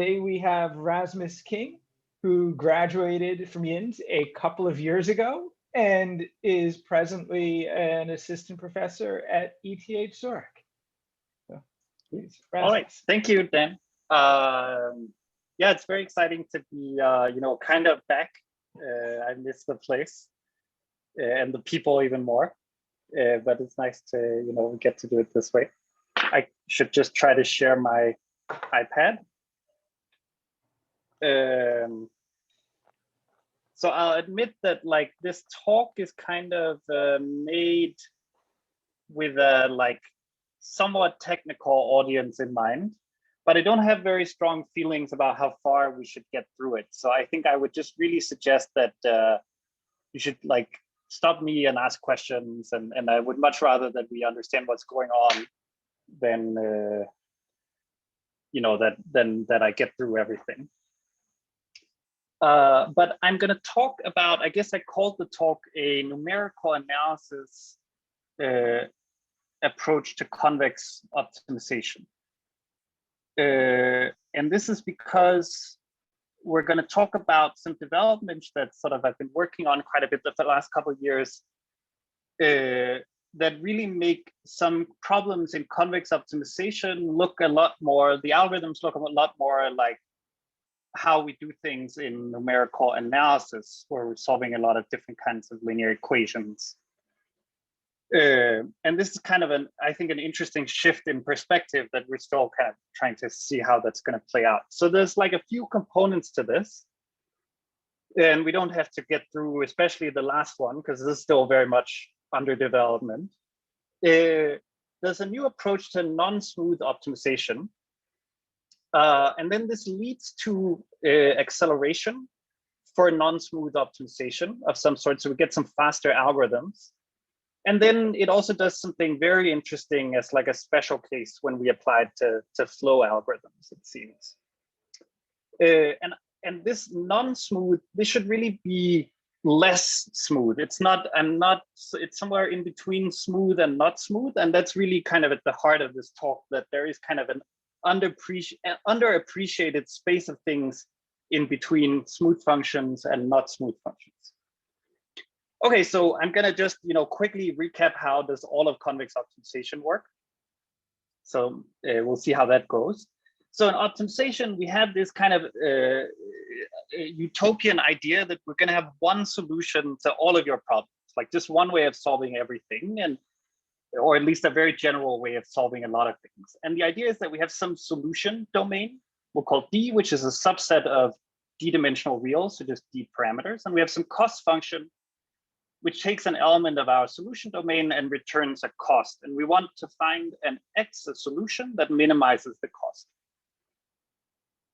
Today we have Rasmus Kyng, who graduated from YINS a couple of years ago and is presently an assistant professor at ETH Zurich. So, please, Rasmus. All right, thank you, Dan. Yeah, it's very exciting to be, kind of back. I miss the place and the people even more, but it's nice to, get to do it this way. I should just try to share my iPad. So I'll admit that this talk is kind of made with a somewhat technical audience in mind, but I don't have very strong feelings about how far we should get through it. So I think I would just really suggest that you should stop me and ask questions, and I would much rather that we understand what's going on than that I get through everything. But I'm going to talk about, I guess I called the talk a numerical analysis approach to convex optimization. And this is because we're going to talk about some developments that I've been working on quite a bit the last couple of years that really make some problems in convex optimization look a lot more, the algorithms look a lot more like how we do things in numerical analysis, where we're solving a lot of different kinds of linear equations. And this is kind of I think an interesting shift in perspective that we're still kind of trying to see how that's going to play out. So there's a few components to this, and we don't have to get through, especially the last one, because this is still very much under development. There's a new approach to non-smooth optimization. And then this leads to acceleration for non-smooth optimization of some sort. So we get some faster algorithms. And then it also does something very interesting as a special case when we apply it to flow algorithms, it seems. And this non-smooth, this should really be less smooth. It's somewhere in between smooth and not smooth. And that's really kind of at the heart of this talk, that there is kind of an underappreciated space of things in between smooth functions and not smooth functions. Okay, so I'm gonna just quickly recap how does all of convex optimization work. So we'll see how that goes. So in optimization, we have this kind of utopian idea that we're gonna have one solution to all of your problems, just one way of solving everything, or at least a very general way of solving a lot of things. And the idea is that we have some solution domain, we'll call D, which is a subset of D-dimensional reals, so just D parameters. And we have some cost function, which takes an element of our solution domain and returns a cost. And we want to find a solution that minimizes the cost.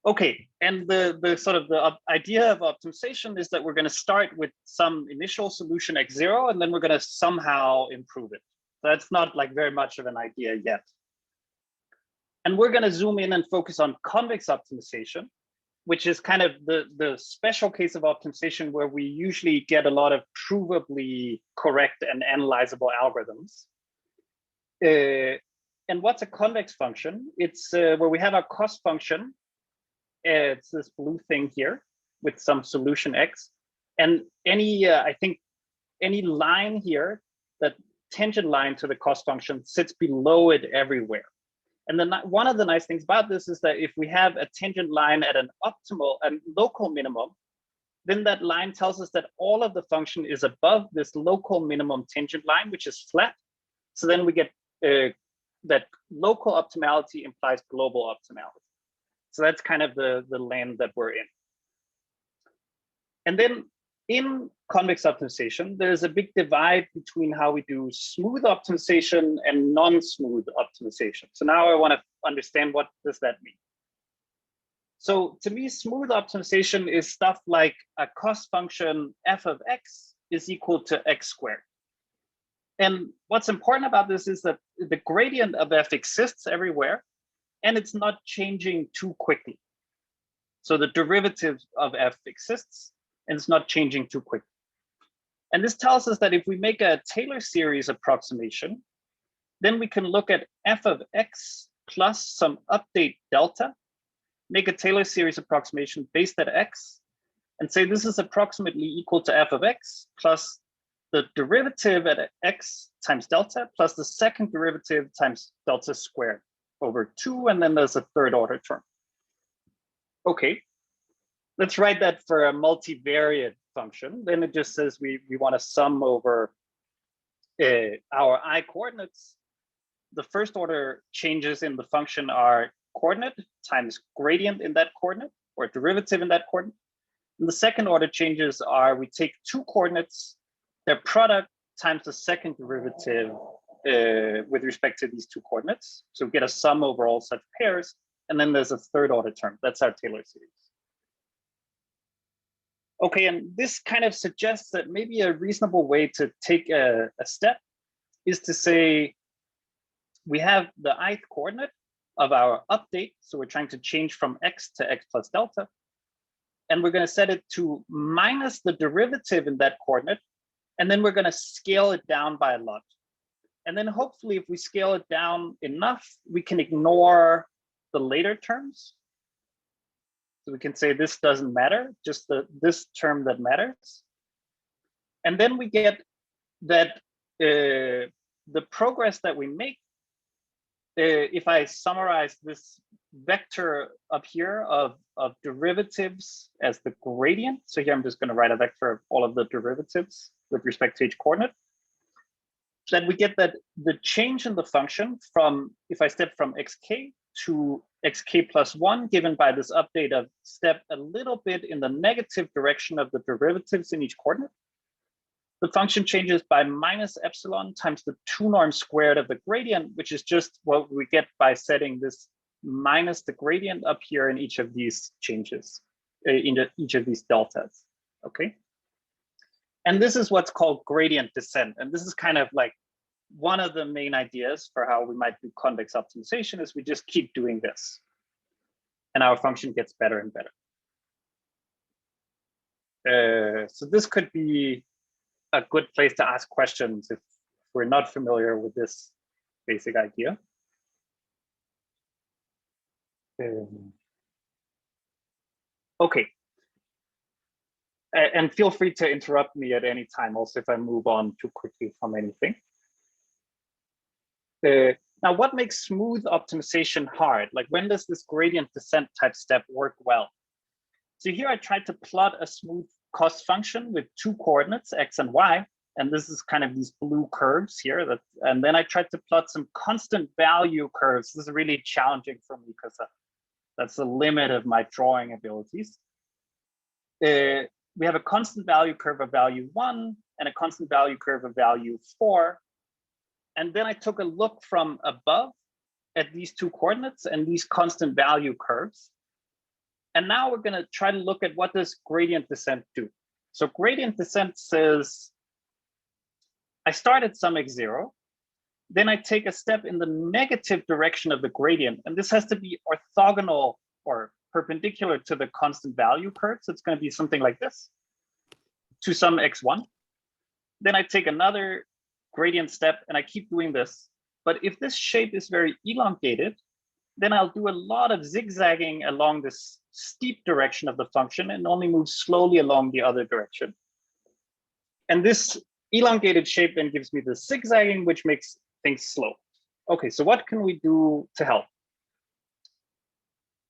Okay, and the idea of optimization is that we're going to start with some initial solution x0, and then we're going to somehow improve it. That's not very much of an idea yet. And we're going to zoom in and focus on convex optimization, which is kind of the special case of optimization where we usually get a lot of provably correct and analyzable algorithms. And what's a convex function? It's where we have our cost function. It's this blue thing here with some solution x. And I think any line here, that tangent line to the cost function, sits below it everywhere. And then one of the nice things about this is that if we have a tangent line at an optimal and local minimum, then that line tells us that all of the function is above this local minimum tangent line, which is flat. So then we get that local optimality implies global optimality. So that's kind of the land that we're in. And then in convex optimization, there's a big divide between how we do smooth optimization and non-smooth optimization. So now I want to understand, what does that mean? So to me, smooth optimization is stuff like a cost function f of x is equal to x squared. And what's important about this is that the gradient of f exists everywhere, and it's not changing too quickly. So the derivative of f exists, and it's not changing too quickly. And this tells us that if we make a Taylor series approximation, then we can look at f of x plus some update delta make a Taylor series approximation based at x, and say this is approximately equal to f of x plus the derivative at x times delta plus the second derivative times delta squared over 2, and then there's a third order term. Okay, let's write that for a multivariate function. Then it just says we want to sum over our I coordinates. The first order changes in the function are coordinate times gradient in that coordinate, or derivative in that coordinate. And the second order changes are we take two coordinates, their product times the second derivative with respect to these two coordinates. So we get a sum over all such pairs. And then there's a third order term. That's our Taylor series. Okay, and this kind of suggests that maybe a reasonable way to take a step is to say we have the ith coordinate of our update. So we're trying to change from x to x plus delta. And we're going to set it to minus the derivative in that coordinate. And then we're going to scale it down by a lot. And then hopefully if we scale it down enough, we can ignore the later terms. So we can say this doesn't matter, just this term that matters. And then we get that the progress that we make, if I summarize this vector up here of derivatives as the gradient. So here I'm just going to write a vector of all of the derivatives with respect to each coordinate. Then we get that the change in the function from, if I step from xk to xk plus 1, given by this update of step a little bit in the negative direction of the derivatives in each coordinate, the function changes by minus epsilon times the 2 norm squared of the gradient, which is just what we get by setting this minus the gradient up here in each of these changes, in each of these deltas, okay? And this is what's called gradient descent. And this is kind of like one of the main ideas for how we might do convex optimization is we just keep doing this. And our function gets better and better. So this could be a good place to ask questions if we're not familiar with this basic idea. Okay. And feel free to interrupt me at any time also if I move on too quickly from anything. Now, what makes smooth optimization hard? Like when does this gradient descent type step work well? So here I tried to plot a smooth cost function with two coordinates, x and y. And this is kind of these blue curves here. And then I tried to plot some constant value curves. This is really challenging for me because that's the limit of my drawing abilities. We have a constant value curve of value 1 and a constant value curve of value 4. And then I took a look from above at these two coordinates and these constant value curves. And now we're going to try to look at what does gradient descent do. So gradient descent says, I start at some x0, then I take a step in the negative direction of the gradient. And this has to be orthogonal or perpendicular to the constant value curve. So it's going to be something like this, to some x1. Then I take another gradient step and I keep doing this. But if this shape is very elongated, then I'll do a lot of zigzagging along this steep direction of the function and only move slowly along the other direction. And this elongated shape then gives me the zigzagging, which makes things slow. Okay, so what can we do to help?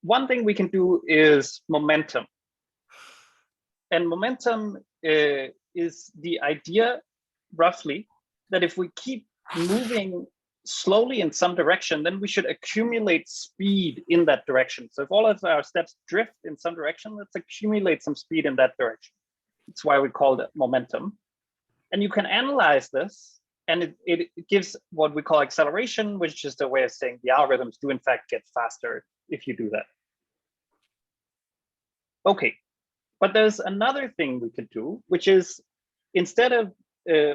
One thing we can do is momentum. And momentum is the idea, roughly, that if we keep moving slowly in some direction, then we should accumulate speed in that direction. So if all of our steps drift in some direction, let's accumulate some speed in that direction. That's why we call it momentum. And you can analyze this, and it gives what we call acceleration, which is a way of saying the algorithms do in fact get faster if you do that. Okay, but there's another thing we could do, which is instead of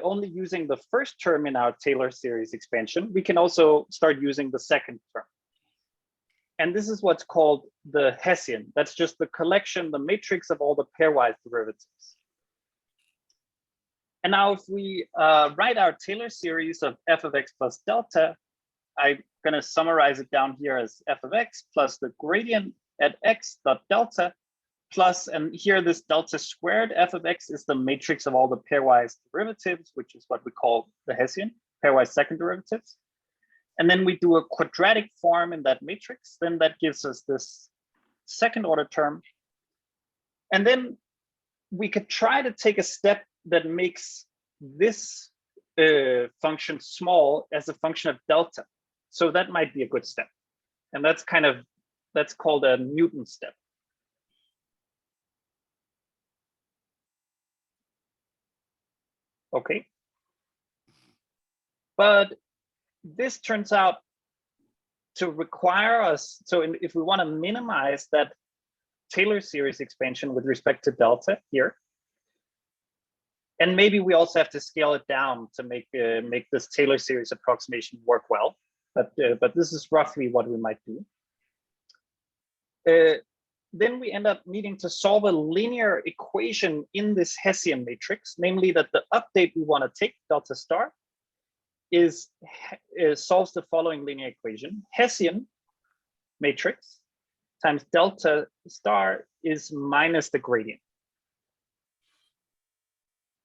only using the first term in our Taylor series expansion, we can also start using the second term. And this is what's called the Hessian. That's just the collection, the matrix of all the pairwise derivatives. And now if we write our Taylor series of f of x plus delta, I'm going to summarize it down here as f of x plus the gradient at x dot delta plus, and here this delta squared f of x is the matrix of all the pairwise derivatives, which is what we call the Hessian, pairwise second derivatives. And then we do a quadratic form in that matrix, then that gives us this second order term. And then we could try to take a step that makes this function small as a function of delta. So that might be a good step. And that's called a Newton step. Okay. But this turns out to require us, so if we want to minimize that Taylor series expansion with respect to delta here, and maybe we also have to scale it down to make this Taylor series approximation work well, but this is roughly what we might do. Then we end up needing to solve a linear equation in this Hessian matrix, namely that the update we want to take, delta star, solves the following linear equation. Hessian matrix times delta star is minus the gradient.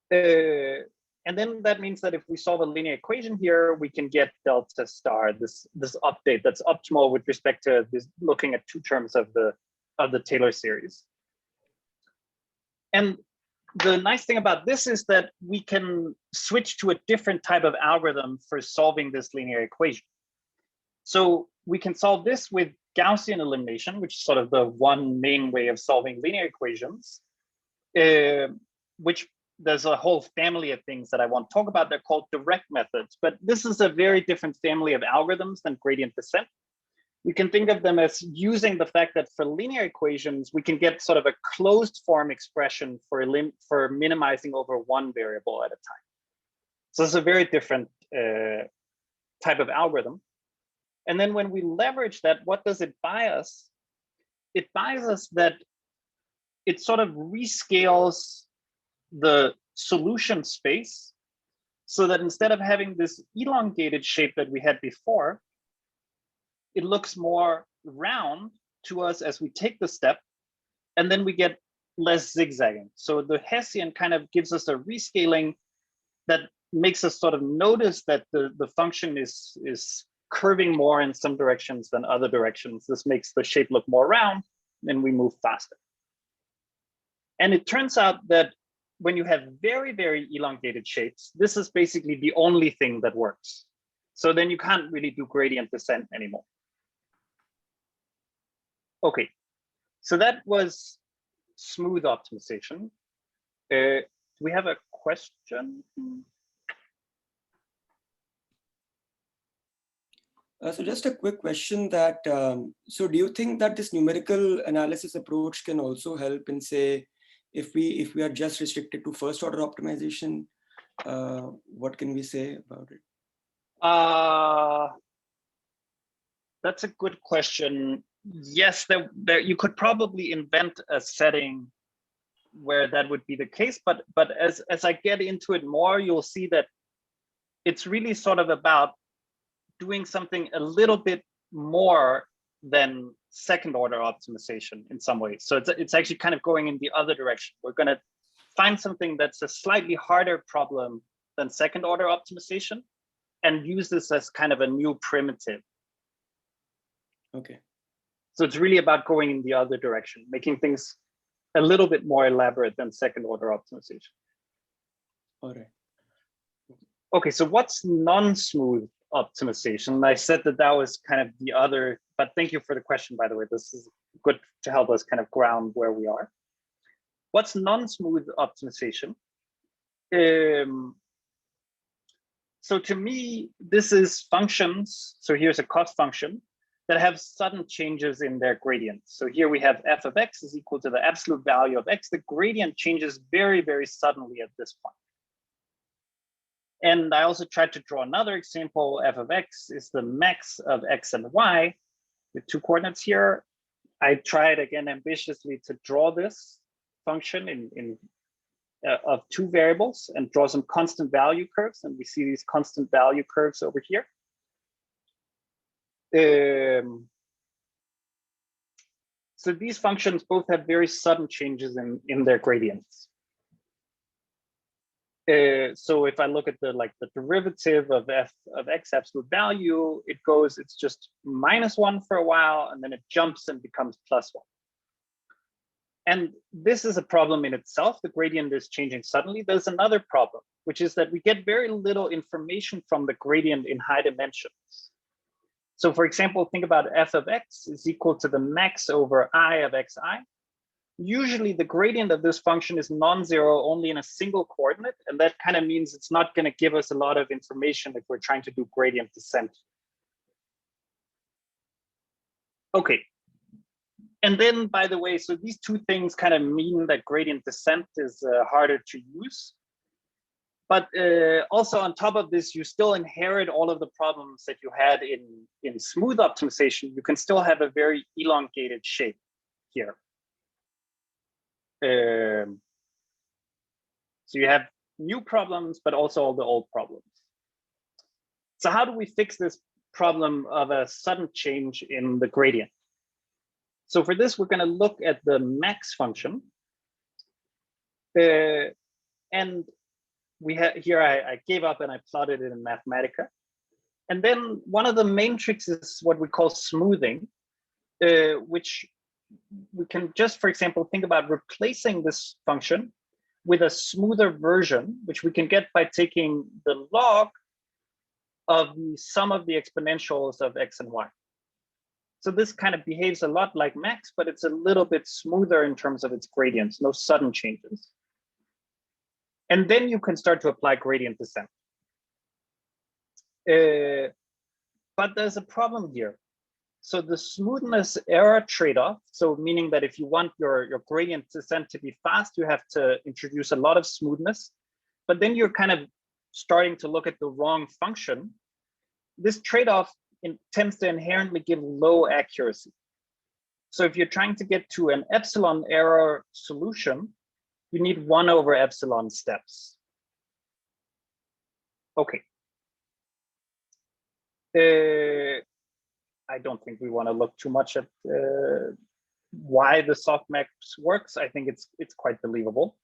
And then that means that if we solve a linear equation here, we can get delta star, this update that's optimal with respect to this, looking at two terms of the Taylor series. And the nice thing about this is that we can switch to a different type of algorithm for solving this linear equation. So we can solve this with Gaussian elimination, which is sort of the one main way of solving linear equations, which there's a whole family of things that I won't talk about. They're called direct methods, but this is a very different family of algorithms than gradient descent. We can think of them as using the fact that for linear equations, we can get sort of a closed form expression for minimizing over one variable at a time. So it's a very different type of algorithm. And then when we leverage that, what does it buy us? It buys us that it sort of rescales the solution space so that instead of having this elongated shape that we had before, it looks more round to us as we take the step, and then we get less zigzagging. So the Hessian kind of gives us a rescaling that makes us sort of notice that the function is curving more in some directions than other directions. This makes the shape look more round, and we move faster. And it turns out that when you have very, very elongated shapes, this is basically the only thing that works. So then you can't really do gradient descent anymore. Okay, so that was smooth optimization. Do we have a question? So just a quick question that, so do you think that this numerical analysis approach can also help in, say, if we are just restricted to first order optimization, what can we say about it? That's a good question. Yes, there you could probably invent a setting where that would be the case, but as I get into it more, you'll see that it's really sort of about doing something a little bit more than second order optimization in some ways. So it's actually kind of going in the other direction. We're going to find something that's a slightly harder problem than second order optimization and use this as kind of a new primitive. Okay. So it's really about going in the other direction, making things a little bit more elaborate than second order optimization. All right. Okay, so what's non-smooth optimization? I said that was kind of the other, but thank you for the question, by the way. This is good to help us kind of ground where we are. What's non-smooth optimization? So to me, this is functions. So here's a cost function that have sudden changes in their gradient. So here we have f of x is equal to the absolute value of x. The gradient changes very, very suddenly at this point. And I also tried to draw another example. F of x is the max of x and y with two coordinates here. I tried again ambitiously to draw this function of two variables and draw some constant value curves. And we see these constant value curves over here. So So these functions both have very sudden changes in their gradients. So if I look at the derivative of f of x absolute value, it's just -1 for a while, and then it jumps and becomes +1. And this is a problem in itself. The gradient is changing suddenly. There's another problem, which is that we get very little information from the gradient in high dimensions. So for example, think about f of x is equal to the max over I of xi. Usually the gradient of this function is non-zero only in a single coordinate. And that kind of means it's not going to give us a lot of information if we're trying to do gradient descent. Okay. And then, by the way, so these two things kind of mean that gradient descent is harder to use. But also on top of this, you still inherit all of the problems that you had in smooth optimization. You can still have a very elongated shape here. So you have new problems, but also all the old problems. So how do we fix this problem of a sudden change in the gradient? So for this, we're going to look at the max function. And we have here, I gave up and I plotted it in Mathematica. And then one of the main tricks is what we call smoothing, which we can just, for example, think about replacing this function with a smoother version, which we can get by taking the log of the sum of the exponentials of x and y. So this kind of behaves a lot like max, but it's a little bit smoother in terms of its gradients, no sudden changes. And then you can start to apply gradient descent. But there's a problem here. So the smoothness error trade-off, so meaning that if you want your gradient descent to be fast, you have to introduce a lot of smoothness, but then you're kind of starting to look at the wrong function. This trade-off tends to inherently give low accuracy. So if you're trying to get to an epsilon error solution, you need 1 over epsilon steps. Okay. I don't think we want to look too much at why the softmax works. I think it's quite believable.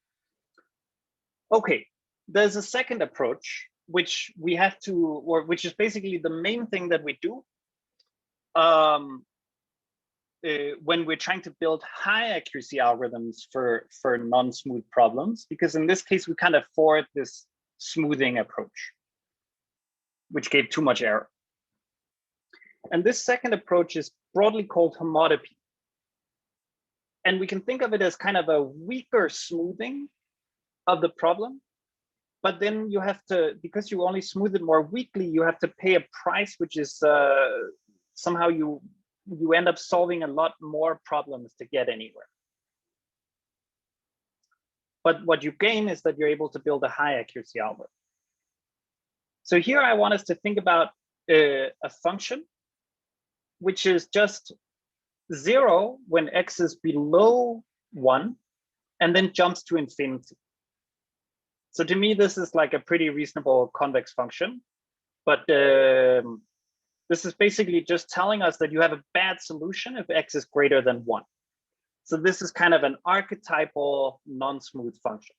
Okay, there's a second approach which we have to, or which is basically the main thing that we do when we're trying to build high accuracy algorithms for non-smooth problems, because in this case we can't afford this smoothing approach, which gave too much error. And this second approach is broadly called homotopy. And we can think of it as kind of a weaker smoothing of the problem. But then you have to, because you only smooth it more weakly, you have to pay a price, which is somehow you end up solving a lot more problems to get anywhere. But what you gain is that you're able to build a high accuracy algorithm. So here I want us to think about a function which is just 0 when x is below 1 and then jumps to infinity. So to me, this is like a pretty reasonable convex function, but this is basically just telling us that you have a bad solution if x is greater than 1. So this is kind of an archetypal non-smooth function.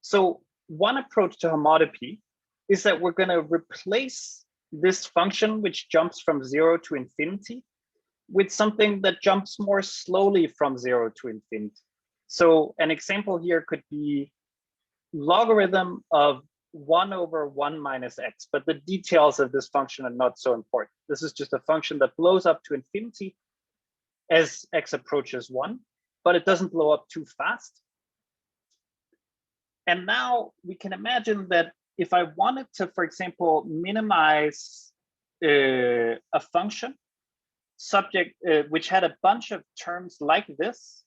So one approach to homotopy is that we're going to replace this function, which jumps from 0 to infinity, with something that jumps more slowly from 0 to infinity. So an example here could be logarithm of 1 over 1 minus x, but the details of this function are not so important. This is just a function that blows up to infinity as x approaches 1, but it doesn't blow up too fast. And now we can imagine that if I wanted to, for example, minimize a function subject which had a bunch of terms like this,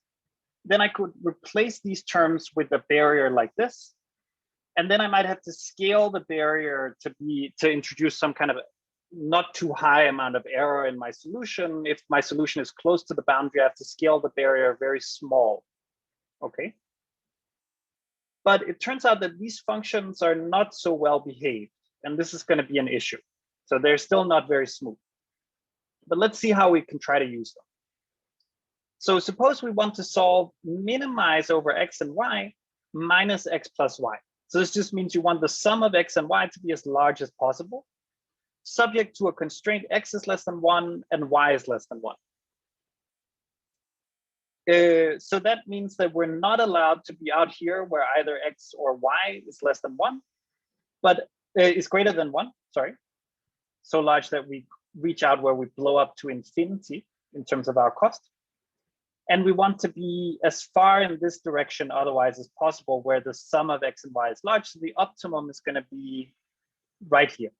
then I could replace these terms with a barrier like this. And then I might have to scale the barrier to introduce some kind of not too high amount of error in my solution. If my solution is close to the boundary, I have to scale the barrier very small. Okay. But it turns out that these functions are not so well behaved, and this is going to be an issue. So they're still not very smooth. But let's see how we can try to use them. So suppose we want to solve minimize over x and y minus x plus y. So this just means you want the sum of x and y to be as large as possible, subject to a constraint x is less than 1 and y is less than 1. So that means that we're not allowed to be out here where either x or y is less than 1, but is greater than 1, sorry. So large that we reach out where we blow up to infinity in terms of our cost. And we want to be as far in this direction otherwise as possible where the sum of x and y is large. So the optimum is going to be right here.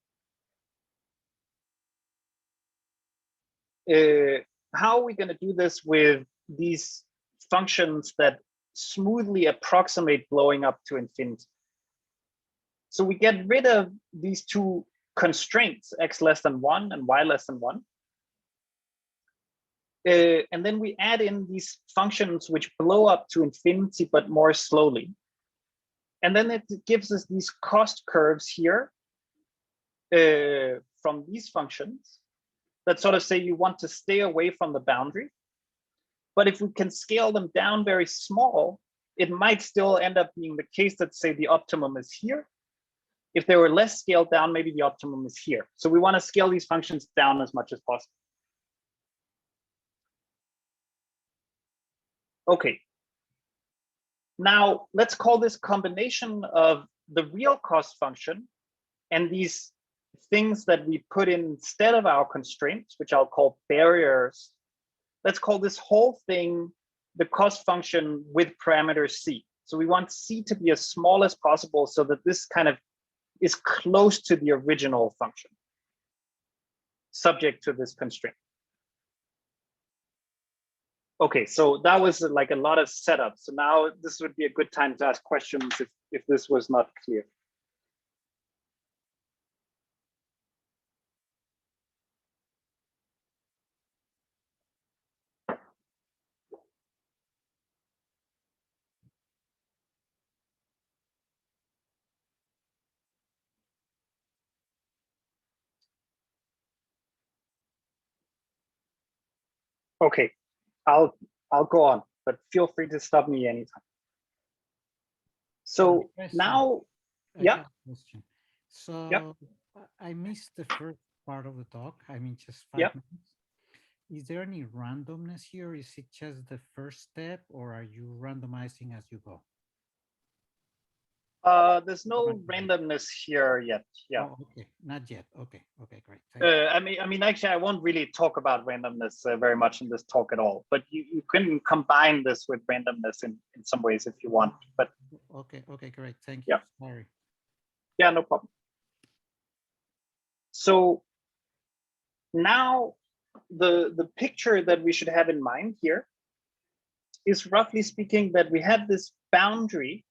How are we going to do this with these functions that smoothly approximate blowing up to infinity? So we get rid of these two constraints, x less than 1 and y less than 1. And then we add in these functions which blow up to infinity, but more slowly. And then it gives us these cost curves here from these functions that sort of say you want to stay away from the boundary. But if we can scale them down very small, it might still end up being the case that, say, the optimum is here. If they were less scaled down, maybe the optimum is here. So we want to scale these functions down as much as possible. Okay. Now let's call this combination of the real cost function and these things that we put in instead of our constraints, which I'll call barriers. Let's call this whole thing the cost function with parameter c. So we want c to be as small as possible so that this kind of is close to the original function, subject to this constraint. Okay, so that was like a lot of setup. So now this would be a good time to ask questions if this was not clear. Okay, I'll go on, but feel free to stop me anytime. So now, yeah. So yeah. I missed the first part of the talk. I mean, just 5 Yeah. minutes. Is there any randomness here? Is it just the first step, or are you randomizing as you go? There's no randomness here yet. Yeah. Oh, okay, not yet. Okay, okay, great. I mean, actually, I won't really talk about randomness very much in this talk at all. But you can combine this with randomness in some ways if you want. But okay, okay, great. Thank you. Yeah. Sorry. Yeah, no problem. So now the picture that we should have in mind here is, roughly speaking, that we have this boundary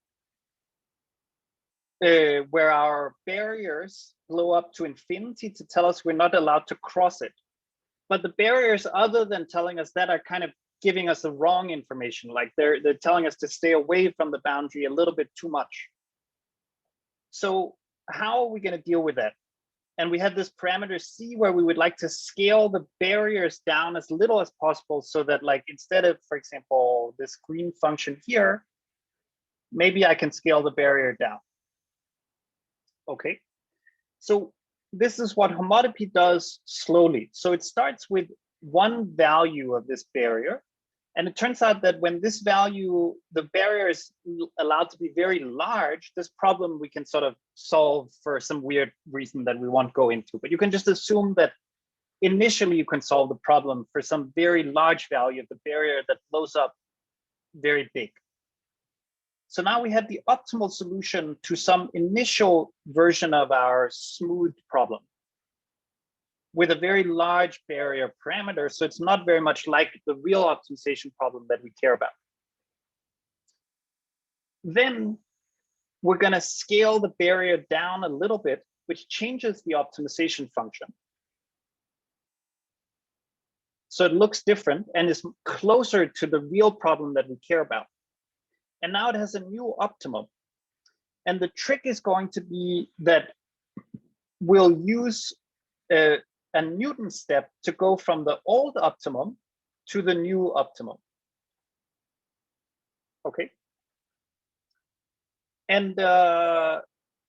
where our barriers blow up to infinity to tell us we're not allowed to cross it. But the barriers, other than telling us that, are kind of giving us the wrong information. Like they're telling us to stay away from the boundary a little bit too much. So how are we going to deal with that? And we have this parameter c where we would like to scale the barriers down as little as possible so that, like, instead of, for example, this green function here, maybe I can scale the barrier down. Okay, so this is what homotopy does slowly. So it starts with one value of this barrier. And it turns out that when this value, the barrier is allowed to be very large, this problem we can sort of solve for some weird reason that we won't go into. But you can just assume that initially you can solve the problem for some very large value of the barrier that blows up very big. So now we have the optimal solution to some initial version of our smooth problem with a very large barrier parameter. So it's not very much like the real optimization problem that we care about. Then we're going to scale the barrier down a little bit, which changes the optimization function. So it looks different and is closer to the real problem that we care about. And now it has a new optimum. And the trick is going to be that we'll use a Newton step to go from the old optimum to the new optimum. Okay. And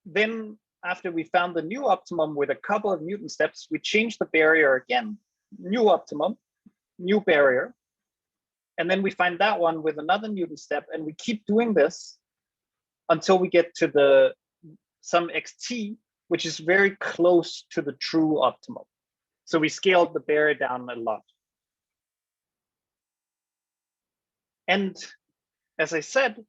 then after we found the new optimum with a couple of Newton steps, we changed the barrier again, new optimum, new barrier. And then we find that one with another Newton step, and we keep doing this until we get to the some xt, which is very close to the true optimum. So we scaled the barrier down a lot. And as I said,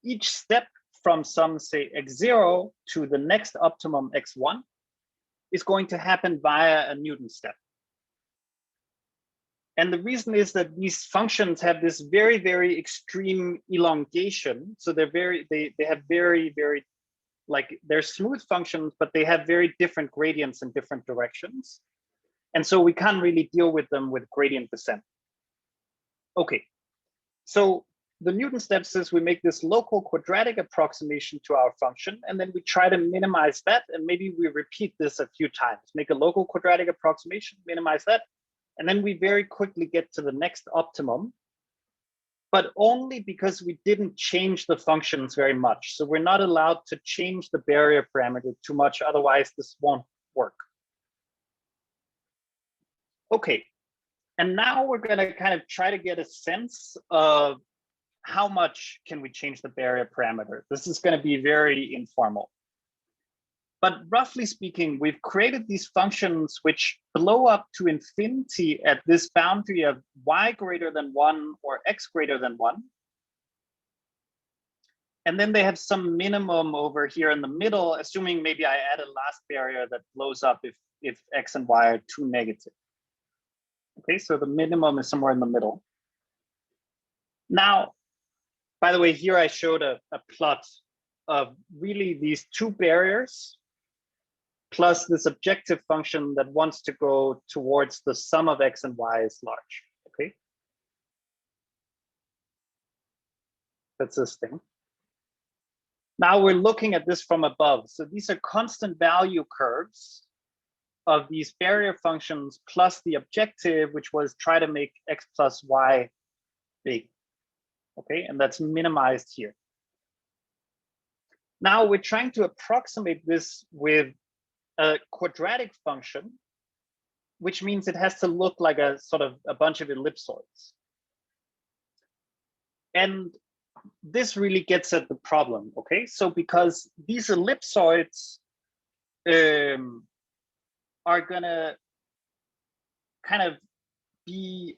each step from some, say, x0 to the next optimum x1 is going to happen via a Newton step. And the reason is that these functions have this very, very extreme elongation. So they have very, very, like, they're smooth functions, but they have very different gradients in different directions. And so we can't really deal with them with gradient descent. Okay, so the Newton steps is we make this local quadratic approximation to our function, and then we try to minimize that, and maybe we repeat this a few times. Make a local quadratic approximation, minimize that, and then we very quickly get to the next optimum, but only because we didn't change the functions very much. So we're not allowed to change the barrier parameter too much, otherwise this won't work. Okay, and now we're gonna kind of try to get a sense of how much can we change the barrier parameter. This is gonna be very informal. But roughly speaking, we've created these functions which blow up to infinity at this boundary of y greater than 1 or x greater than 1. And then they have some minimum over here in the middle, assuming maybe I add a last barrier that blows up if x and y are too negative. Okay, so the minimum is somewhere in the middle. Now, by the way, here I showed a plot of really these two barriers plus this objective function that wants to go towards the sum of x and y is large, okay? That's this thing. Now we're looking at this from above. So these are constant value curves of these barrier functions plus the objective, which was try to make x plus y big, okay? And that's minimized here. Now we're trying to approximate this with a quadratic function, which means it has to look like a sort of a bunch of ellipsoids. And this really gets at the problem, okay? So because these ellipsoids are gonna kind of be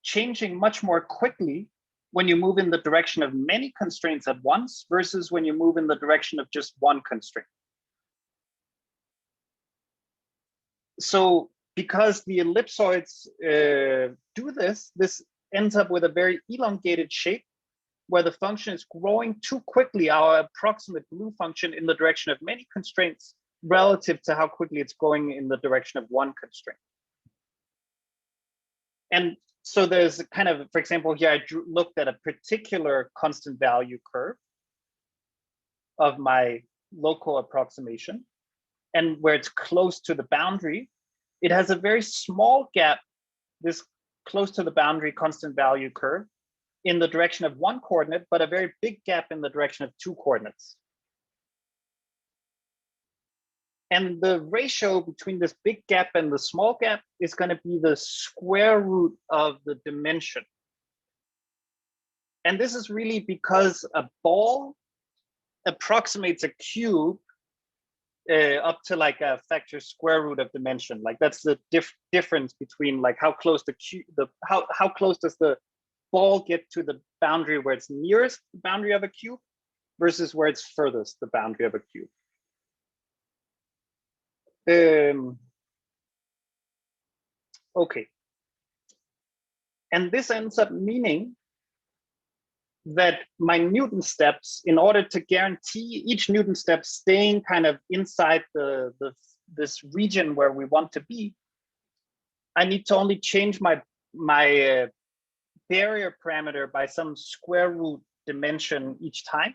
changing much more quickly when you move in the direction of many constraints at once versus when you move in the direction of just one constraint. So because the ellipsoids do this, this ends up with a very elongated shape where the function is growing too quickly, our approximate blue function, in the direction of many constraints relative to how quickly it's going in the direction of one constraint. And so there's kind of, for example, here I looked at a particular constant value curve of my local approximation, and where it's close to the boundary, it has a very small gap, this close to the boundary constant value curve, in the direction of one coordinate, but a very big gap in the direction of two coordinates. And the ratio between this big gap and the small gap is going to be the square root of the dimension. And this is really because a ball approximates a cube up to like a factor square root of dimension. Like that's the difference between like how close the cube, how close does the ball get to the boundary where it's nearest the boundary of a cube versus where it's furthest the boundary of a cube. Okay. And this ends up meaning that my Newton steps, in order to guarantee each Newton step staying kind of inside this region where we want to be, I need to only change my barrier parameter by some square root dimension each time.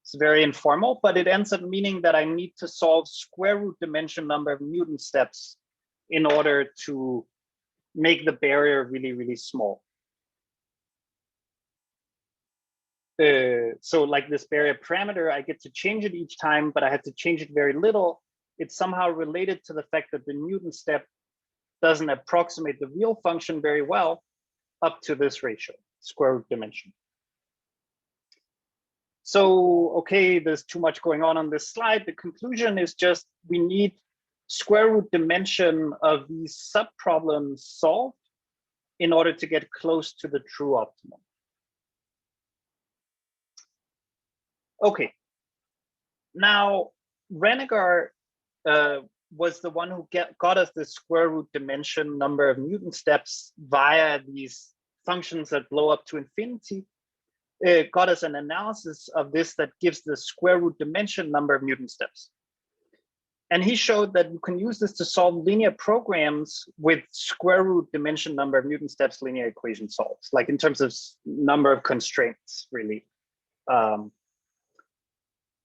It's very informal, but it ends up meaning that I need to solve square root dimension number of Newton steps in order to make the barrier really, really small. So like this barrier parameter, I get to change it each time, but I have to change it very little. It's somehow related to the fact that the Newton step doesn't approximate the real function very well up to this ratio, square root dimension. So, okay, there's too much going on this slide. The conclusion is just we need square root dimension of these subproblems solved in order to get close to the true optimum. Okay, now Rennegar was the one who got us the square root dimension number of Newton steps via these functions that blow up to infinity. It got us an analysis of this that gives the square root dimension number of Newton steps. And he showed that you can use this to solve linear programs with square root dimension number of Newton steps linear equation solves, like in terms of number of constraints, really.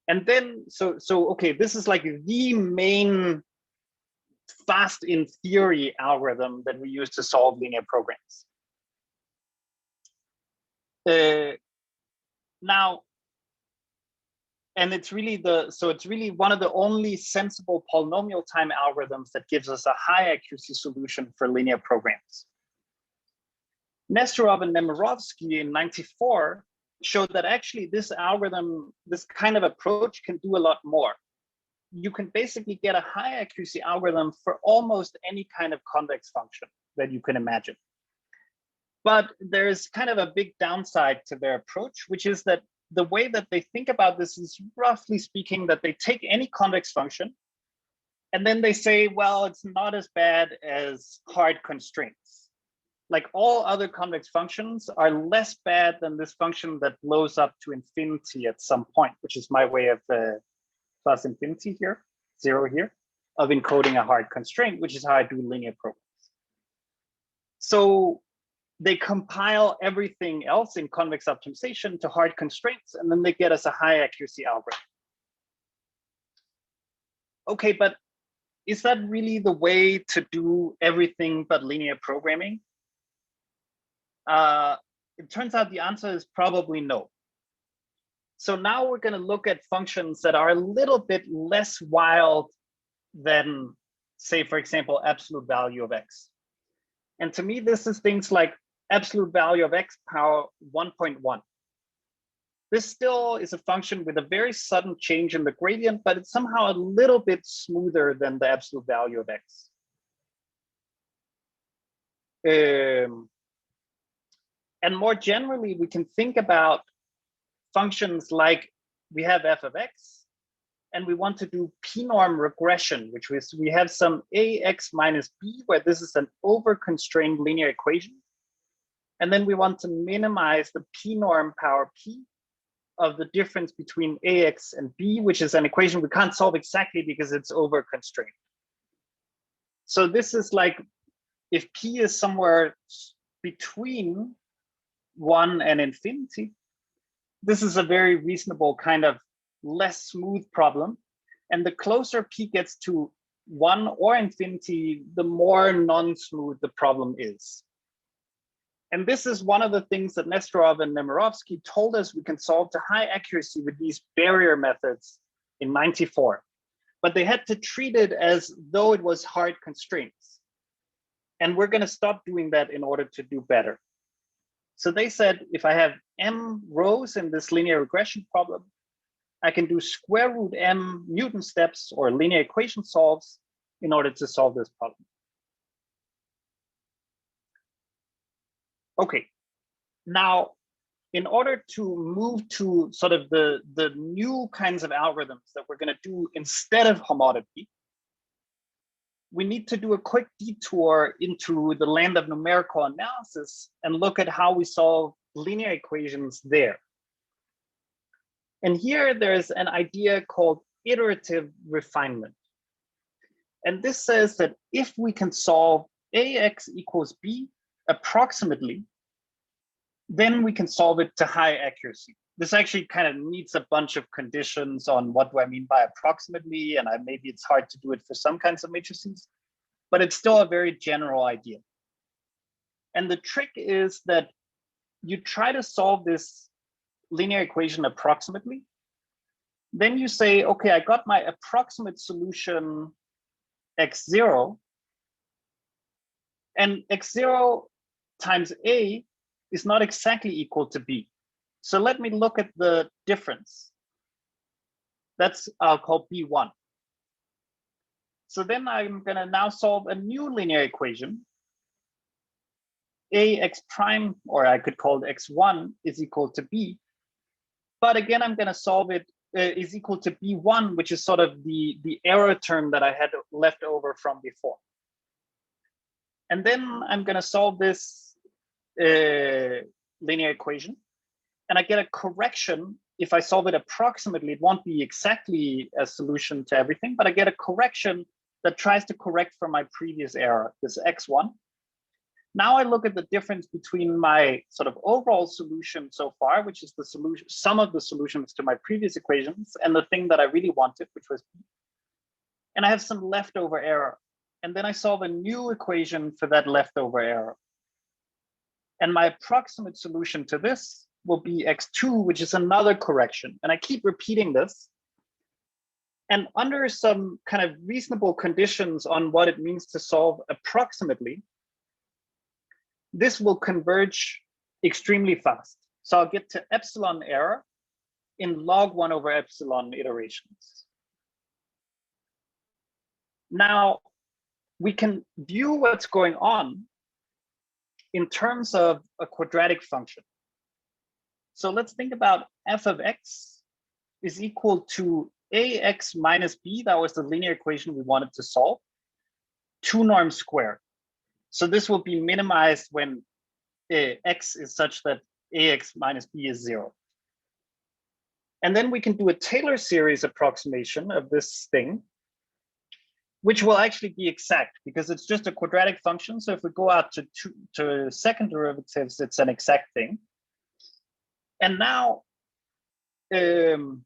And then, so okay, this is like the main fast in theory algorithm that we use to solve linear programs. Now, and it's really it's really one of the only sensible polynomial time algorithms that gives us a high accuracy solution for linear programs. Nesterov and Nemirovsky in '94 showed that actually this algorithm, this kind of approach can do a lot more. You can basically get a high accuracy algorithm for almost any kind of convex function that you can imagine. But there's kind of a big downside to their approach, which is that the way that they think about this is, roughly speaking, that they take any convex function and then they say, well, it's not as bad as hard constraints. Like all other convex functions are less bad than this function that blows up to infinity at some point, which is my way of plus infinity here, 0 here, of encoding a hard constraint, which is how I do linear programs. So they compile everything else in convex optimization to hard constraints, and then they get us a high accuracy algorithm. Okay, but is that really the way to do everything but linear programming? It turns out the answer is probably no. So now we're going to look at functions that are a little bit less wild than, say, for example, absolute value of x. And to me, this is things like absolute value of x power 1.1. This still is a function with a very sudden change in the gradient, but it's somehow a little bit smoother than the absolute value of x. And more generally, we can think about functions like we have f of x, and we want to do p-norm regression, which is we have some ax minus b, where this is an over-constrained linear equation. And then we want to minimize the p-norm power p of the difference between ax and b, which is an equation we can't solve exactly because it's over-constrained. So this is like, if p is somewhere between 1 and infinity, this is a very reasonable kind of less smooth problem. And the closer p gets to 1 or infinity, the more non-smooth the problem is. And this is one of the things that Nesterov and Nemirovsky told us we can solve to high accuracy with these barrier methods in '94. But they had to treat it as though it was hard constraints. And we're going to stop doing that in order to do better. So they said, if I have m rows in this linear regression problem, I can do square root m Newton steps or linear equation solves in order to solve this problem. Okay, now, in order to move to sort of the new kinds of algorithms that we're going to do instead of homotopy, we need to do a quick detour into the land of numerical analysis and look at how we solve linear equations there. And here there's an idea called iterative refinement. And this says that if we can solve ax equals b approximately, then we can solve it to high accuracy. This actually kind of needs a bunch of conditions on what do I mean by approximately, and maybe it's hard to do it for some kinds of matrices, but it's still a very general idea. And the trick is that you try to solve this linear equation approximately, then you say, okay, I got my approximate solution x0, and x0 times a is not exactly equal to b. So let me look at the difference. That's I'll call b1. So then I'm going to now solve a new linear equation. Ax prime, or I could call it x1, is equal to b. But again, I'm going to solve it is equal to b1, which is sort of the error term that I had left over from before. And then I'm going to solve this linear equation. And I get a correction. If I solve it approximately, it won't be exactly a solution to everything, but I get a correction that tries to correct for my previous error, this x1. Now I look at the difference between my sort of overall solution so far, which is the solution, sum of the solutions to my previous equations, and the thing that I really wanted, which was b. And I have some leftover error. And then I solve a new equation for that leftover error. And my approximate solution to this will be x2, which is another correction. And I keep repeating this. And under some kind of reasonable conditions on what it means to solve approximately, this will converge extremely fast. So I'll get to epsilon error in log 1 over epsilon iterations. Now, we can view what's going on in terms of a quadratic function. So let's think about f of x is equal to ax minus b. That was the linear equation we wanted to solve, 2 norm squared. So this will be minimized when x is such that ax minus b is 0. And then we can do a Taylor series approximation of this thing, which will actually be exact because it's just a quadratic function. So if we go out to second derivatives, it's an exact thing. And now, when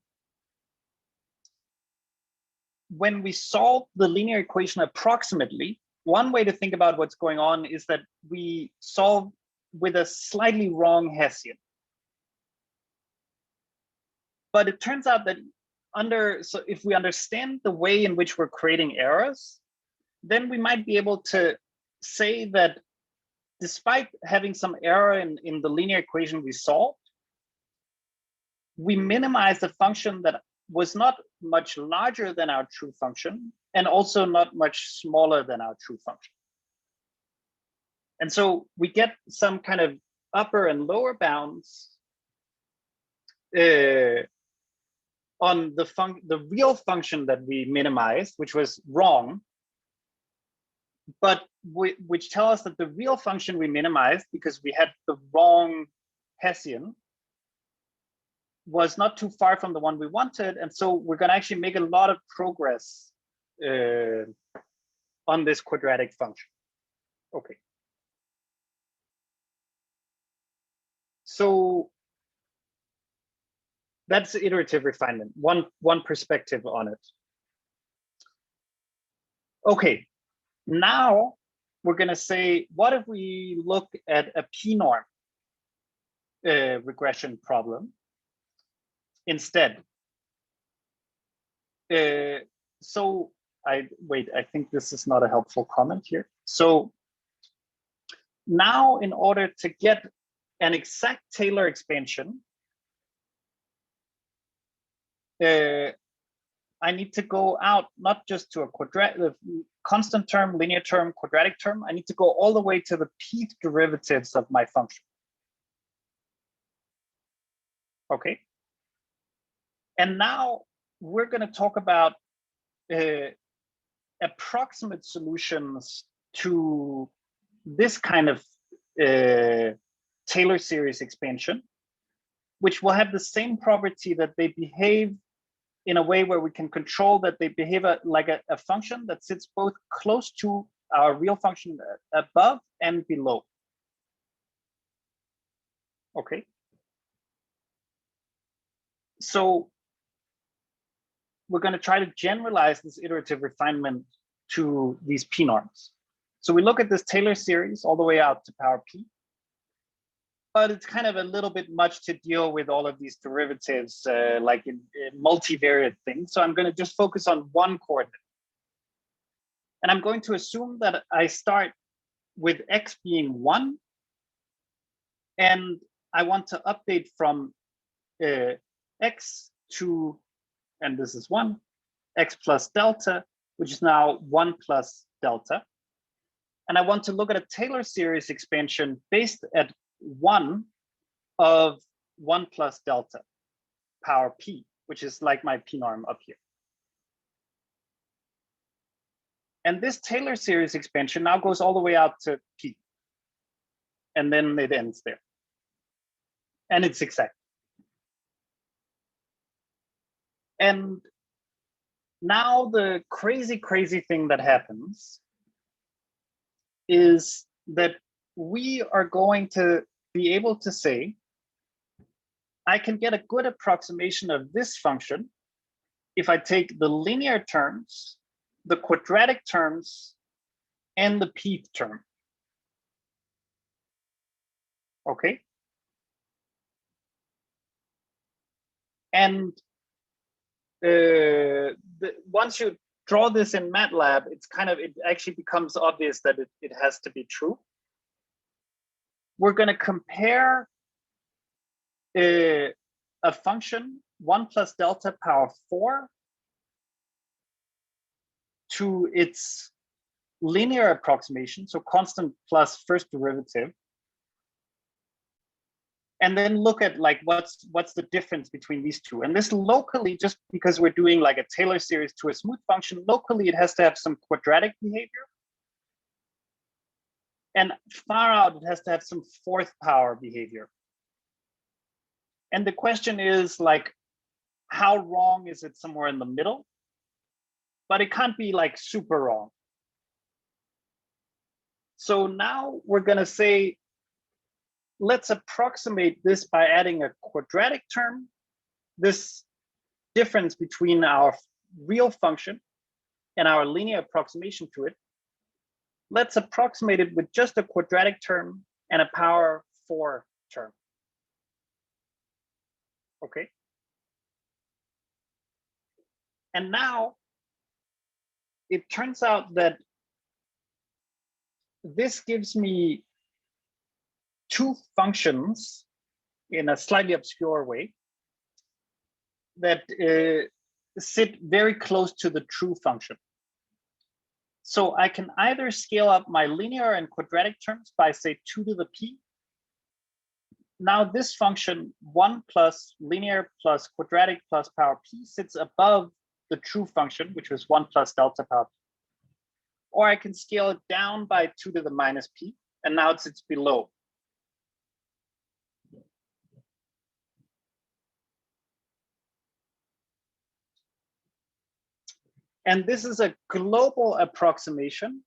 we solve the linear equation approximately, one way to think about what's going on is that we solve with a slightly wrong Hessian. But it turns out that so if we understand the way in which we're creating errors, then we might be able to say that despite having some error in the linear equation we solved, we minimized a function that was not much larger than our true function and also not much smaller than our true function. And so we get some kind of upper and lower bounds on the real function that we minimized, which was wrong, but which tell us that the real function we minimized, because we had the wrong Hessian, was not too far from the one we wanted. And so we're going to actually make a lot of progress on this quadratic function. Okay. So that's iterative refinement, one perspective on it. Okay, now we're going to say, what if we look at a p-norm regression problem instead? So I think this is not a helpful comment here. So now in order to get an exact Taylor expansion, I need to go out not just to a constant term, linear term, quadratic term. I need to go all the way to the pth derivatives of my function. Okay. And now we're going to talk about approximate solutions to this kind of Taylor series expansion, which will have the same property that they behave in a way where we can control that they behave like a function that sits both close to our real function above and below. Okay. So we're going to try to generalize this iterative refinement to these p-norms. So we look at this Taylor series all the way out to power p. but it's kind of a little bit much to deal with all of these derivatives, like in multivariate things. So I'm going to just focus on one coordinate. And I'm going to assume that I start with x being 1. And I want to update from x to, and this is 1, x plus delta, which is now 1 plus delta. And I want to look at a Taylor series expansion based at 1 of 1 plus delta power p, which is like my p norm up here. And this Taylor series expansion now goes all the way out to p. And then it ends there. And it's exact. And now the crazy, crazy thing that happens is that we are going to be able to say, I can get a good approximation of this function if I take the linear terms, the quadratic terms, and the p term. Okay. And once you draw this in MATLAB, it actually becomes obvious that it has to be true. We're going to compare a function 1 plus delta power 4 to its linear approximation, so constant plus first derivative, and then look at like what's the difference between these two. And this locally, just because we're doing like a Taylor series to a smooth function, locally it has to have some quadratic behavior. And far out, it has to have some fourth power behavior. And the question is like, how wrong is it somewhere in the middle? But it can't be like super wrong. So now we're gonna say, let's approximate this by adding a quadratic term, this difference between our real function and our linear approximation to it. Let's approximate it with just a quadratic term and a power 4 term. Okay. And now it turns out that this gives me two functions in a slightly obscure way that sit very close to the true function. So I can either scale up my linear and quadratic terms by say 2 to the p. Now this function 1 plus linear plus quadratic plus power p sits above the true function, which was 1 plus delta power p. Or I can scale it down by 2 to the minus p, and now it sits below. And this is a global approximation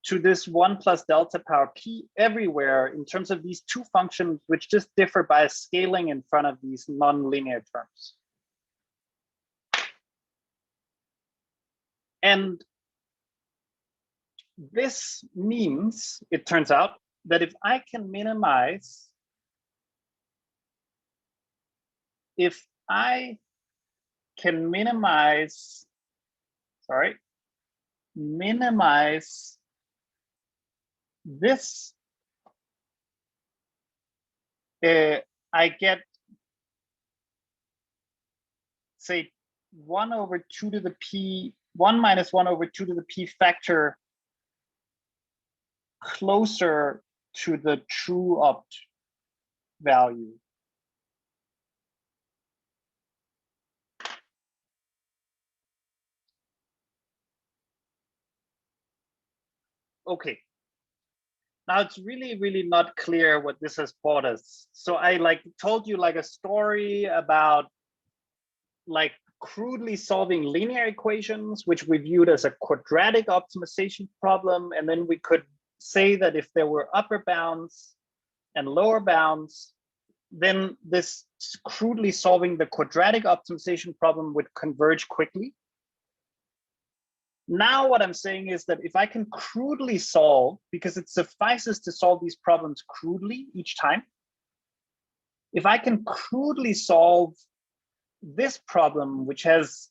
to this 1 plus delta power p everywhere in terms of these two functions, which just differ by a scaling in front of these non-linear terms. And this means, it turns out, that if I can minimize, minimize this, I get, say, 1 over 2 to the p, 1 minus 1 over 2 to the p factor closer to the true opt value. Okay. Now it's really, really not clear what this has brought us. So I like told you like a story about like crudely solving linear equations, which we viewed as a quadratic optimization problem. And then we could say that if there were upper bounds and lower bounds, then this crudely solving the quadratic optimization problem would converge quickly. Now what I'm saying is that if I can crudely solve, because it suffices to solve these problems crudely each time, if I can crudely solve this problem, which has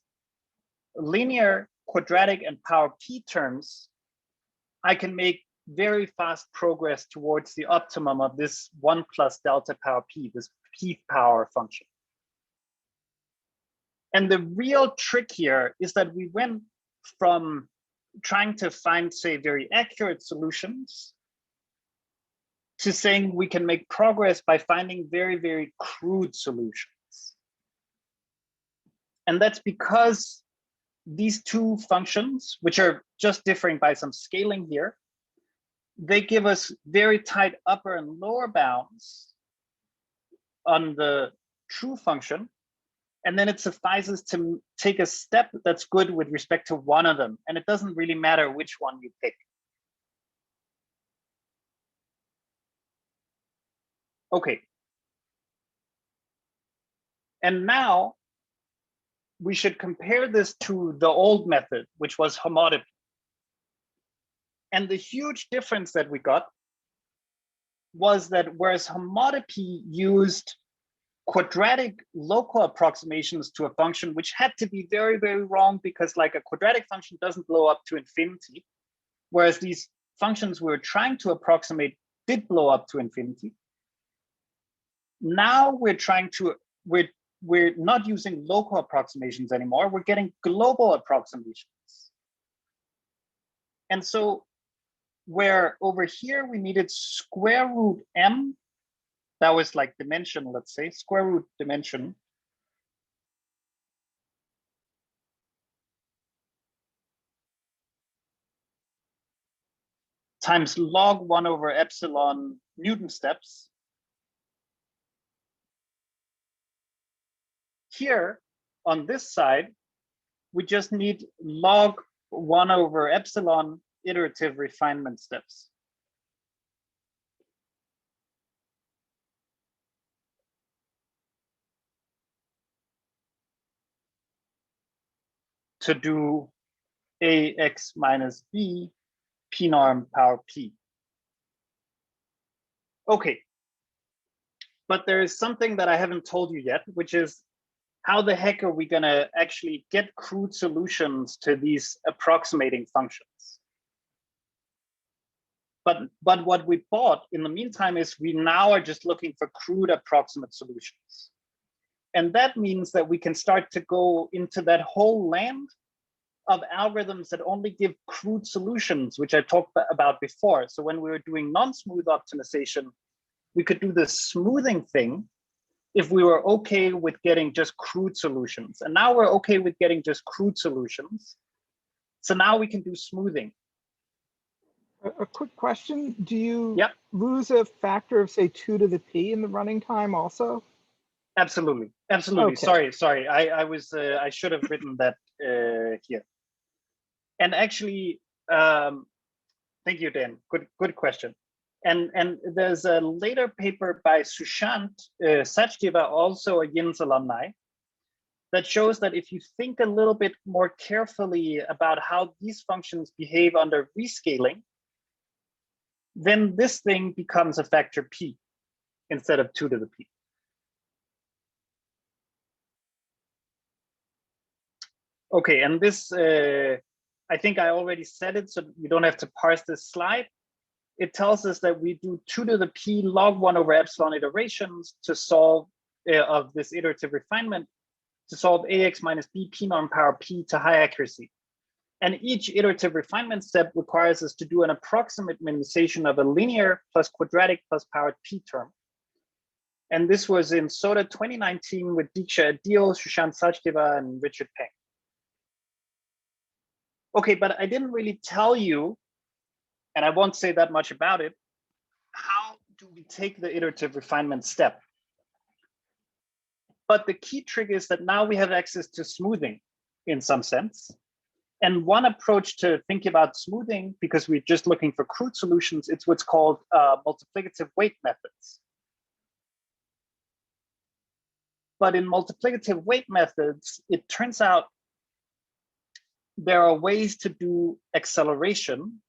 linear, quadratic, and power p terms, I can make very fast progress towards the optimum of this 1 plus delta power p, this p power function. And the real trick here is that we went from trying to find, say, very accurate solutions to saying we can make progress by finding very, very crude solutions. And that's because these two functions, which are just differing by some scaling here, they give us very tight upper and lower bounds on the true function. And then it suffices to take a step that's good with respect to one of them. And it doesn't really matter which one you pick. Okay. And now we should compare this to the old method, which was homotopy. And the huge difference that we got was that whereas homotopy used quadratic local approximations to a function, which had to be very, very wrong because like a quadratic function doesn't blow up to infinity, whereas these functions we were trying to approximate did blow up to infinity. Now we're not using local approximations anymore. We're getting global approximations. And so where over here we needed square root m, that was like dimension, let's say, square root dimension. Times log 1 over epsilon Newton steps. Here on this side, we just need log 1 over epsilon iterative refinement steps. To do ax minus b p norm power p. Okay, but there is something that I haven't told you yet, which is how the heck are we gonna actually get crude solutions to these approximating functions? But what we bought in the meantime is we now are just looking for crude approximate solutions. And that means that we can start to go into that whole land of algorithms that only give crude solutions, which I talked about before. So when we were doing non-smooth optimization, we could do the smoothing thing if we were okay with getting just crude solutions. And now we're okay with getting just crude solutions. So now we can do smoothing. A quick question. Do you lose a factor of, say, 2 to the p in the running time also? Absolutely. Absolutely. Okay. Sorry. I should have written that here. And actually, thank you, Dan. Good question. And there's a later paper by Sushant Sachdev, also a YINS alumni, that shows that if you think a little bit more carefully about how these functions behave under rescaling, then this thing becomes a factor p instead of 2 to the p. Okay, and this, I think I already said it, so you don't have to parse this slide. It tells us that we do 2 to the p log 1 over epsilon iterations to solve of this iterative refinement to solve ax minus b p norm power p to high accuracy. And each iterative refinement step requires us to do an approximate minimization of a linear plus quadratic plus powered p term. And this was in SOTA 2019 with Diksha Adil, Sushant Sachdeva, and Richard Peng. Okay, but I didn't really tell you, and I won't say that much about it, how do we take the iterative refinement step? But the key trick is that now we have access to smoothing in some sense. And one approach to think about smoothing, because we're just looking for crude solutions, it's what's called multiplicative weight methods. But in multiplicative weight methods, it turns out there are ways to do acceleration,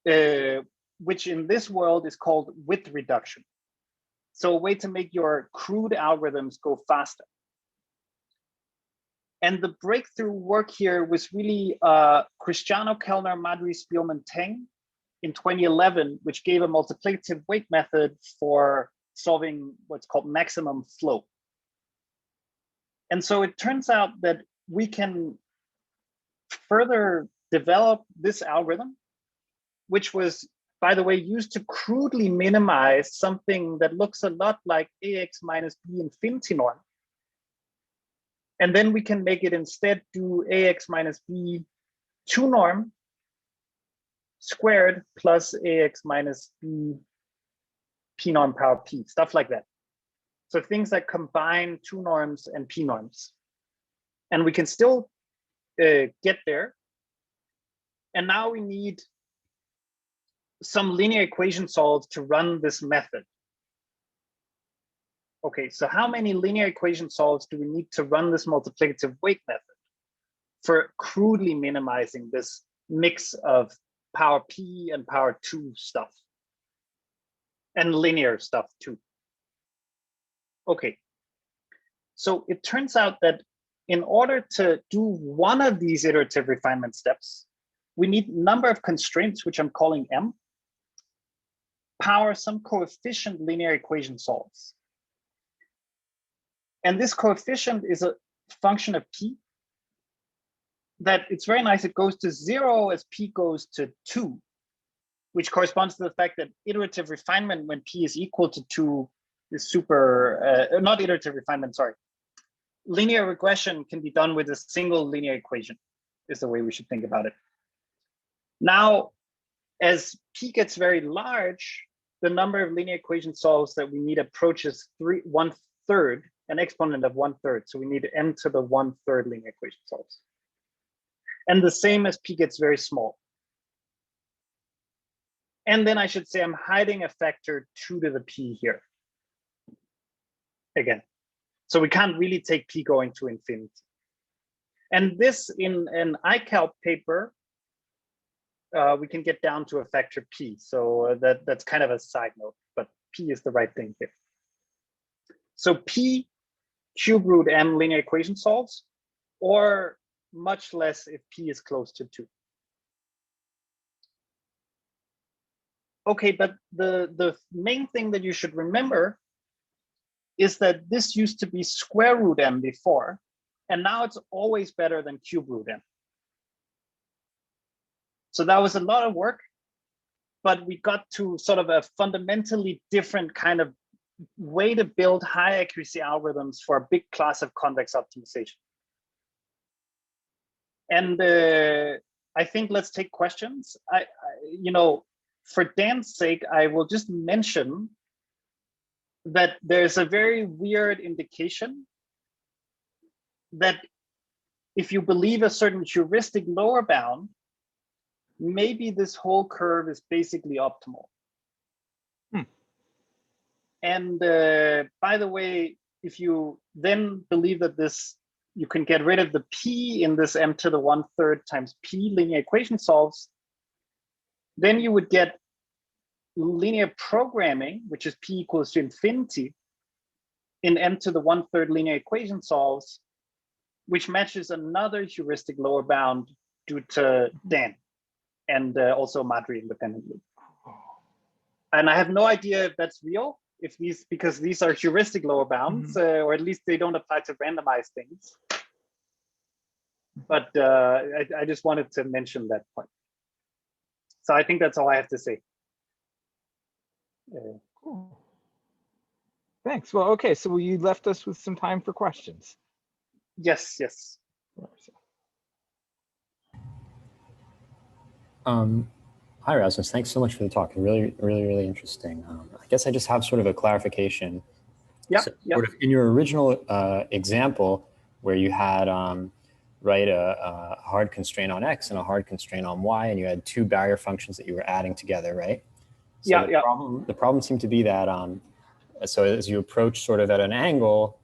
which in this world is called width reduction. So a way to make your crude algorithms go faster. And the breakthrough work here was really Cristiano Kellner, Madri Spielman Teng in 2011, which gave a multiplicative weight method for solving what's called maximum flow. And so it turns out that we can further develop this algorithm, which was, by the way, used to crudely minimize something that looks a lot like AX minus B infinity norm. And then we can make it instead do AX minus B 2 norm squared plus AX minus B P norm power P, stuff like that. So things that combine 2 norms and P norms. And we can still get there. And now we need some linear equation solves to run this method. Okay, so how many linear equation solves do we need to run this multiplicative weight method for crudely minimizing this mix of power P and power 2 stuff and linear stuff too? Okay, so it turns out that in order to do one of these iterative refinement steps, we need number of constraints, which I'm calling M, power some coefficient linear equation solves. And this coefficient is a function of P that it's very nice. It goes to 0 as P goes to 2, which corresponds to the fact that iterative refinement when P is equal to 2 is super, not iterative refinement, sorry. Linear regression can be done with a single linear equation is the way we should think about it. Now, as P gets very large, the number of linear equation solves that we need approaches 1/3, an exponent of 1/3. So we need M to the 1/3 linear equation solves. And the same as P gets very small. And then I should say I'm hiding a factor 2 to the P here. Again, so we can't really take P going to infinity. And this in an iCalc paper, we can get down to a factor P. So that's kind of a side note, but P is the right thing here. So P cube root M linear equation solves, or much less if P is close to 2. Okay, but the main thing that you should remember is that this used to be square root M before, and now it's always better than cube root M. So that was a lot of work, but we got to sort of a fundamentally different kind of way to build high accuracy algorithms for a big class of convex optimization. And I think let's take questions. You know, for Dan's sake, I will just mention that there's a very weird indication that if you believe a certain heuristic lower bound, maybe this whole curve is basically optimal. And by the way, if you then believe that this, you can get rid of the P in this M to the 1/3 times P linear equation solves, then you would get linear programming, which is P equals to infinity, in M to the 1/3 linear equation solves, which matches another heuristic lower bound due to Dan and also Madri independently. And I have no idea if that's real, if these, because these are heuristic lower bounds, or at least they don't apply to randomized things. But I just wanted to mention that point. So I think that's all I have to say. Cool. Thanks. Well, okay, so you left us with some time for questions. Yes, yes. Hi, Rasmus. Thanks so much for the talk. Really interesting. I guess I just have sort of a clarification. Yeah. So sort of in your original example, where you had right a hard constraint on X and a hard constraint on Y, and you had two barrier functions that you were adding together, right? So the problem seemed to be that so as you approach sort of at an angle,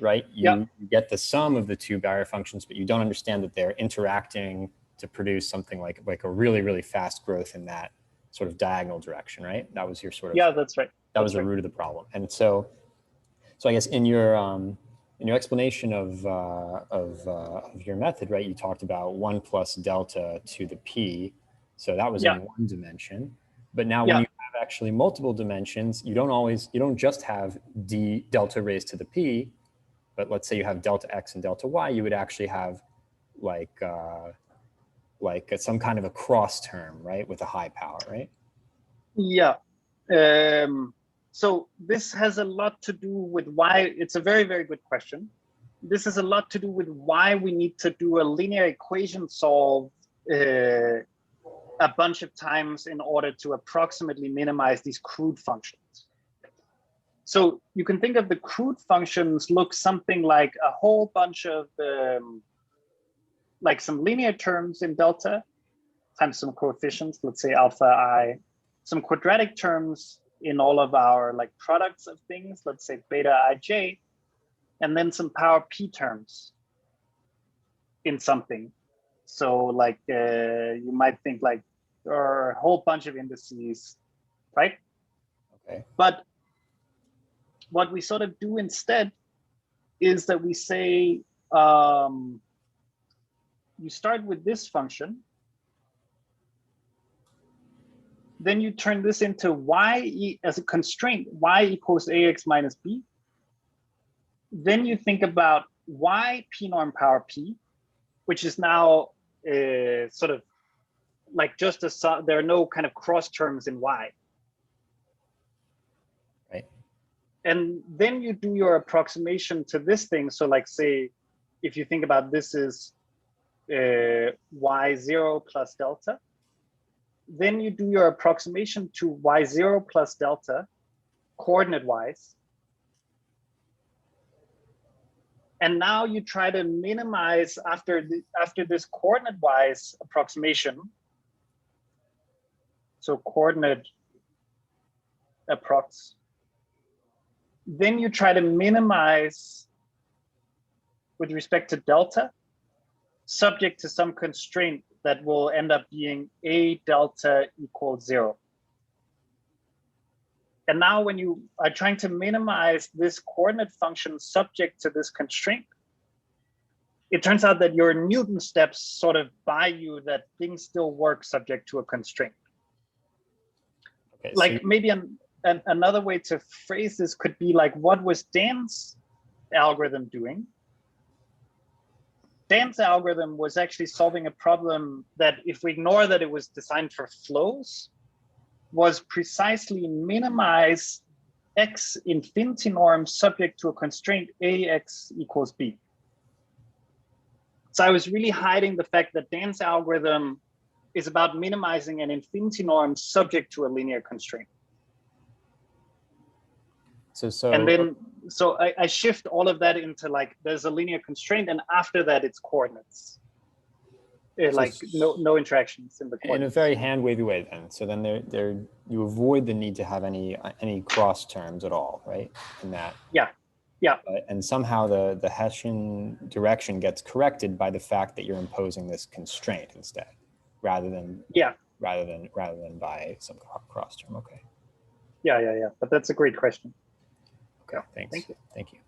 right? Yeah. You get the sum of the two barrier functions, but you don't understand that they're interacting to produce something like a really, really fast growth in that sort of diagonal direction, right? That was your sort of, yeah, that's right. That was the root of the problem. And so I guess in your explanation of your method, right, you talked about 1 plus delta to the p. So that was in one dimension. But now when you have actually multiple dimensions, you don't just have d delta raised to the p, but let's say you have delta x and delta y, you would actually have like some kind of a cross term, right, with a high power, right? Yeah. So this has a lot to do with why, it's a very, very good question. This has a lot to do with why we need to do a linear equation solve a bunch of times in order to approximately minimize these crude functions. So you can think of the crude functions look something like a whole bunch of like some linear terms in delta times some coefficients, let's say alpha I, some quadratic terms in all of our like products of things, let's say beta ij, and then some power p terms in something. So like you might think like there are a whole bunch of indices, right? Okay. But what we sort of do instead is that we say you start with this function, then you turn this into y as a constraint, y equals ax minus b. Then you think about y p norm power p, which is now sort of like just a, there are no kind of cross terms in y. Right. And then you do your approximation to this thing. So like say, if you think about this is y0 plus delta, then you do your approximation to y0 plus delta coordinate wise. And now you try to minimize after this coordinate wise approximation. So coordinate approx. Then you try to minimize with respect to delta, subject to some constraint that will end up being a delta equals 0. And now when you are trying to minimize this coordinate function subject to this constraint, it turns out that your Newton steps sort of buy you that things still work subject to a constraint. Okay, like so maybe another way to phrase this could be like, what was Dan's algorithm doing? Dan's algorithm was actually solving a problem that, if we ignore that it was designed for flows, was precisely minimize x infinity norm subject to a constraint ax equals b. So I was really hiding the fact that Dan's algorithm is about minimizing an infinity norm subject to a linear constraint. And then, so I shift all of that into like, there's a linear constraint, and after that it's coordinates. Like no interactions in the coordinates. In a very hand-wavy way then. So then you avoid the need to have any cross terms at all, right? In that. Yeah, yeah. And somehow the Hessian direction gets corrected by the fact that you're imposing this constraint instead, rather than by some cross term. Okay. Yeah. But that's a great question. Okay, thanks. Thank you.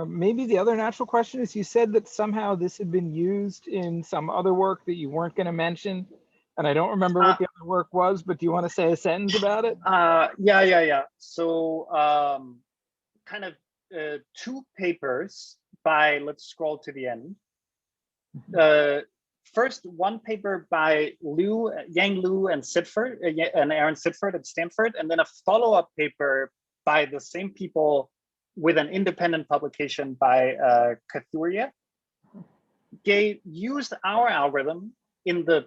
Maybe the other natural question is, you said that somehow this had been used in some other work that you weren't going to mention, and I don't remember what the other work was, but do you want to say a sentence about it? Yeah. So kind of 2 papers by, let's scroll to the end. First, one paper by Yang Liu and Sidford, and Aaron Sidford at Stanford, and then a follow-up paper by the same people with an independent publication by Kathuria. They used our algorithm in the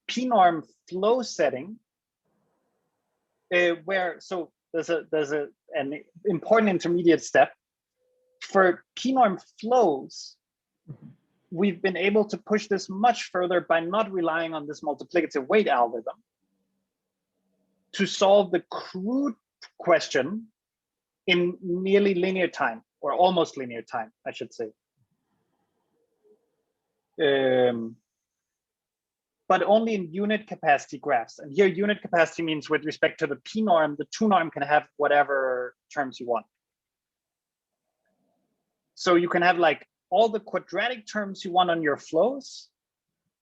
p-norm flow setting, where so there's an important intermediate step for p-norm flows. We've been able to push this much further by not relying on this multiplicative weight algorithm to solve the crude question in nearly linear time, or almost linear time, I should say. But only in unit capacity graphs. And here unit capacity means with respect to the P norm, the 2 norm can have whatever terms you want. So you can have like all the quadratic terms you want on your flows.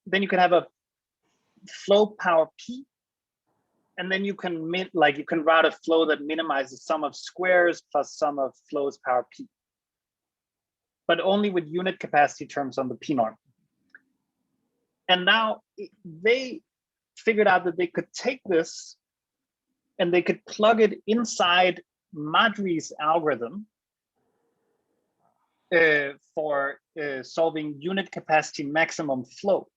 Then you can have a flow power P. And then you can route a flow that minimizes sum of squares plus sum of flows power P. But only with unit capacity terms on the P norm. And now they figured out that they could take this and they could plug it inside Madri's algorithm for solving unit capacity maximum flow.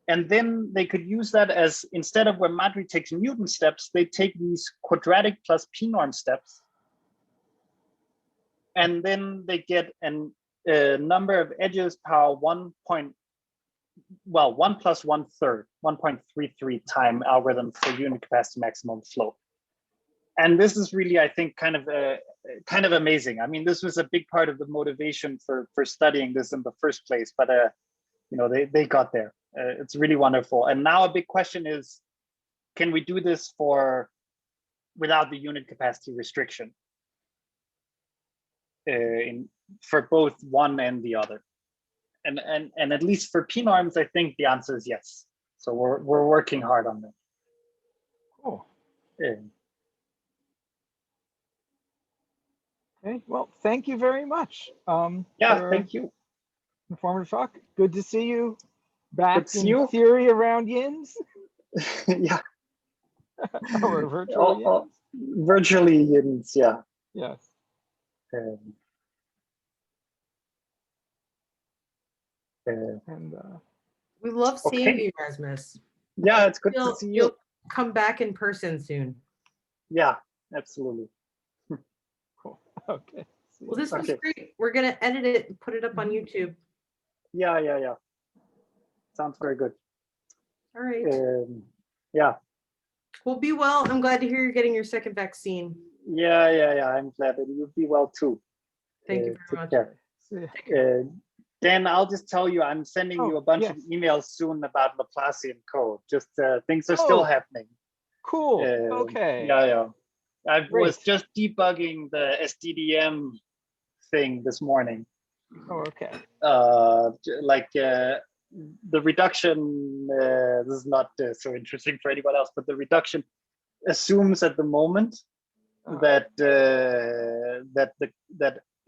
And then they could use that as, instead of where Madri takes Newton steps, they take these quadratic plus P norm steps. And then they get a number of edges power 1 plus 1/3, 1.33 time algorithm for unit capacity maximum flow. And this is really, I think, kind of amazing. I mean, this was a big part of the motivation for studying this in the first place, but you know, they got there. It's really wonderful. And now a big question is, can we do this without the unit capacity restriction for both one and the other? And at least for P norms, I think the answer is yes. So we're working hard on that. Cool. Okay. Well, thank you very much. Yeah, thank you. Informative talk. Good to see you back see in you. theory around YINS. Yeah. Or virtual YINS. Virtually YINS, yeah. Yes. And we love seeing okay. you, Rasmus. Yeah, it's good to see you. You'll come back in person soon. Yeah, absolutely. cool. Okay. Well, this was great. We're gonna edit it and put it up on YouTube. Yeah. Sounds very good. All right. Yeah. Well, be well. I'm glad to hear you're getting your second vaccine. Yeah. I'm glad that you'll be well too. Thank you very much. Dan, I'll just tell you, I'm sending you a bunch of emails soon about Laplacian code. Just things are still happening. Cool. Okay. Yeah. I was just debugging the SDDM thing this morning. Oh, okay. The reduction, this is not so interesting for anyone else, but the reduction assumes at the moment that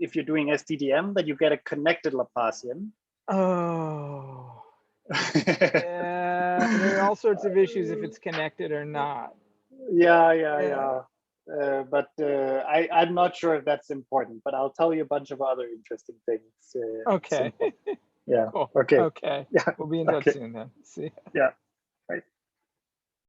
if you're doing SDDM, that you get a connected Laplacian. Oh. Yeah, there are all sorts of issues if it's connected or not. Yeah. But I'm not sure if that's important, but I'll tell you a bunch of other interesting things. Okay. Yeah. Cool. Okay. Okay. Yeah. We'll be in touch soon then. See ya. Yeah.